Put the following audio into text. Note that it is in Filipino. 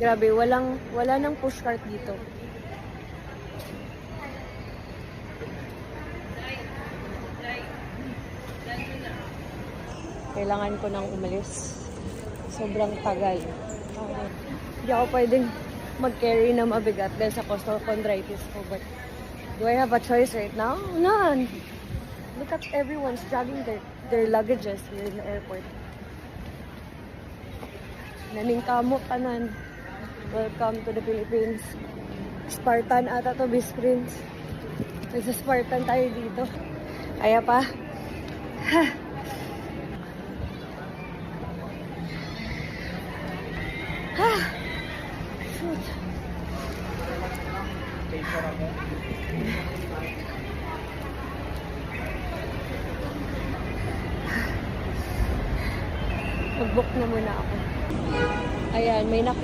Grabe, wala nang pushcart dito. Kailangan ko nang umalis. Sobrang tagal. Hindi ako pwedeng mag-carry na mabigat dahil sa costochondritis ko. But do I have a choice right now? None. Look at everyone's dragging their luggages here in the airport. Naningkamot tanan. Welcome to the Philippines. Spartan ata to, Best Prince. Nasa Spartan tayo dito. Kaya pa. Ha. Ha. Shoot. Mag-book na muna ako. Ayan, may nakita.